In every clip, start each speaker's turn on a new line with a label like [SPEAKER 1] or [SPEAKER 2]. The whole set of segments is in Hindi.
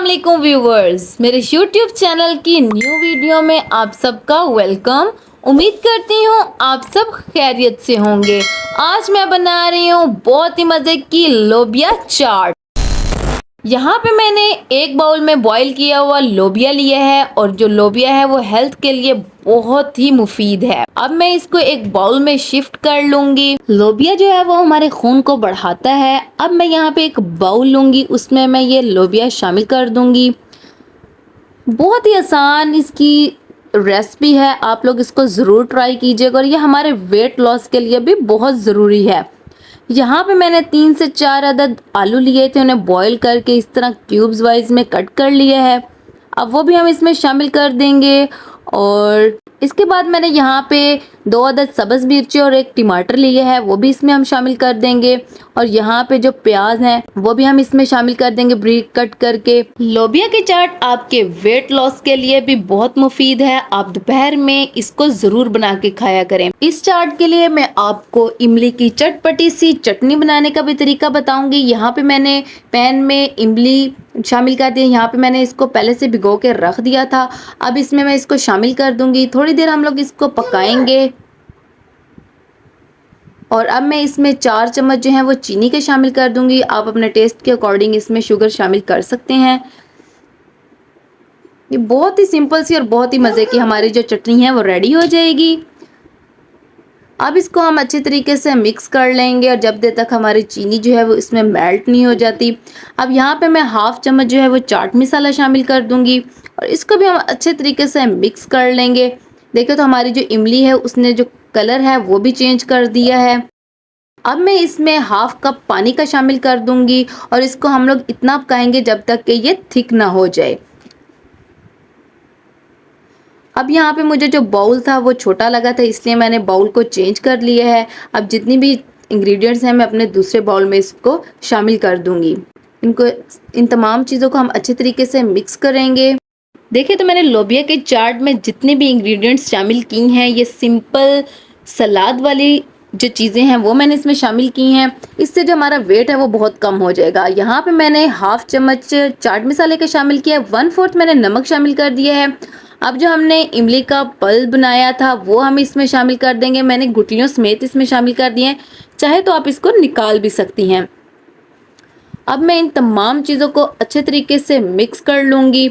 [SPEAKER 1] वालेकुम व्यूवर्स, मेरे YouTube चैनल की न्यू वीडियो में आप सबका वेलकम। उम्मीद करती हूँ आप सब खैरियत से होंगे। आज मैं बना रही हूँ बहुत ही मज़े की लोबिया चाट। यहाँ पे मैंने एक बाउल में बॉईल किया हुआ लोबिया लिया है और जो लोबिया है वो हेल्थ के लिए बहुत ही मुफीद है। अब मैं इसको एक बाउल में शिफ्ट कर लूंगी। लोबिया जो है वो हमारे खून को बढ़ाता है। अब मैं यहाँ पे एक बाउल लूंगी, उसमें मैं ये लोबिया शामिल कर दूंगी। बहुत ही आसान इसकी रेसिपी है, आप लोग इसको ज़रूर ट्राई कीजिएगा और ये हमारे वेट लॉस के लिए भी बहुत ज़रूरी है। यहाँ पे मैंने 3 से 4 अदद आलू लिए थे, उन्हें बॉईल करके इस तरह क्यूब्स वाइज में कट कर लिया है। अब वो भी हम इसमें शामिल कर देंगे और इसके बाद मैंने यहाँ पे 2 अदद सब्ज़ मिर्ची और 1 टमाटर लिए है, वो भी इसमें हम शामिल कर देंगे। और यहाँ पे जो प्याज हैं वो भी हम इसमें शामिल कर देंगे ब्रीक कट करके। लोबिया की चाट आपके वेट लॉस के लिए भी बहुत मुफीद है, आप दोपहर में इसको ज़रूर बना के खाया करें। इस चाट के लिए मैं आपको इमली की चटपटी सी चटनी बनाने का भी तरीका बताऊंगी। यहाँ पे मैंने पैन में इमली शामिल कर दिया। यहाँ पे मैंने इसको पहले से भिगो के रख दिया था। अब इसमें मैं इसको शामिल कर दूंगी। थोड़ी देर हम लोग इसको पकाएंगे और अब मैं इसमें 4 चम्मच जो है वो चीनी के शामिल कर दूंगी। आप अपने टेस्ट के अकॉर्डिंग इसमें शुगर शामिल कर सकते हैं। ये बहुत ही सिंपल सी और बहुत ही मज़े की हमारी जो चटनी है वो रेडी हो जाएगी। अब इसको हम अच्छे तरीके से मिक्स कर लेंगे और जब देर तक हमारी चीनी जो है वो इसमें मेल्ट नहीं हो जाती। अब यहाँ पे मैं हाफ चम्मच जो है वो चाट मसाला शामिल कर दूंगी और इसको भी हम अच्छे तरीके से मिक्स कर लेंगे। देखिए तो हमारी जो इमली है उसने जो कलर है वो भी चेंज कर दिया है। अब मैं इसमें हाफ कप पानी का शामिल कर दूंगी और इसको हम लोग इतना पकाएंगे जब तक कि ये थिक ना हो जाए। अब यहाँ पे मुझे जो बाउल था वो छोटा लगा था, इसलिए मैंने बाउल को चेंज कर लिया है। अब जितनी भी इंग्रेडिएंट्स हैं मैं अपने दूसरे बाउल में इसको शामिल कर दूंगी। इन तमाम चीज़ों को हम अच्छे तरीके से मिक्स करेंगे। देखिए तो मैंने लोबिया के चाट में जितने भी इंग्रेडिएंट्स शामिल की हैं, ये सिंपल सलाद वाली जो चीज़ें हैं वो मैंने इसमें शामिल की हैं। इससे जो हमारा वेट है वो बहुत कम हो जाएगा। यहाँ पे मैंने हाफ चम्मच चाट मसाले का शामिल किया है, 1/4 मैंने नमक शामिल कर दिया है। अब जो हमने इमली का पल्प बनाया था वो हम इसमें शामिल कर देंगे। मैंने गुठलियों समेत इसमें शामिल कर दिए हैं, चाहे तो आप इसको निकाल भी सकती हैं। अब मैं इन तमाम चीज़ों को अच्छे तरीके से मिक्स कर लूँगी।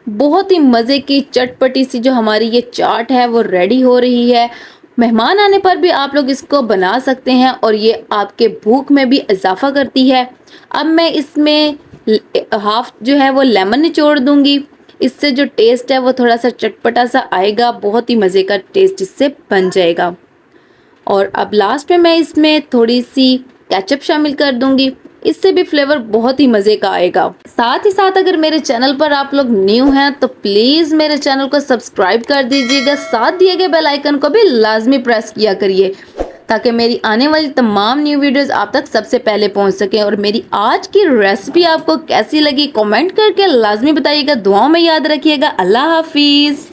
[SPEAKER 1] बहुत ही मज़े की चटपटी सी जो हमारी ये चाट है वो रेडी हो रही है। मेहमान आने पर भी आप लोग इसको बना सकते हैं और ये आपके भूख में भी इजाफा करती है। अब मैं इसमें हाफ जो है वो लेमन निचोड़ दूँगी। इससे जो टेस्ट है वो थोड़ा सा चटपटा सा आएगा, बहुत ही मज़े का टेस्ट इससे बन जाएगा। और अब लास्ट में मैं इसमें थोड़ी सी केचप शामिल कर दूंगी, इससे भी फ्लेवर बहुत ही मज़े का आएगा। साथ ही साथ अगर मेरे चैनल पर आप लोग न्यू हैं तो प्लीज़ मेरे चैनल को सब्सक्राइब कर दीजिएगा, साथ दिए गए बेल आइकन को भी लाजमी प्रेस किया करिए ताकि मेरी आने वाली तमाम न्यू वीडियोस आप तक सबसे पहले पहुंच सकें। और मेरी आज की रेसिपी आपको कैसी लगी कमेंट करके लाजमी बताइएगा। दुआओं में याद रखिएगा। अल्लाह हाफिज़।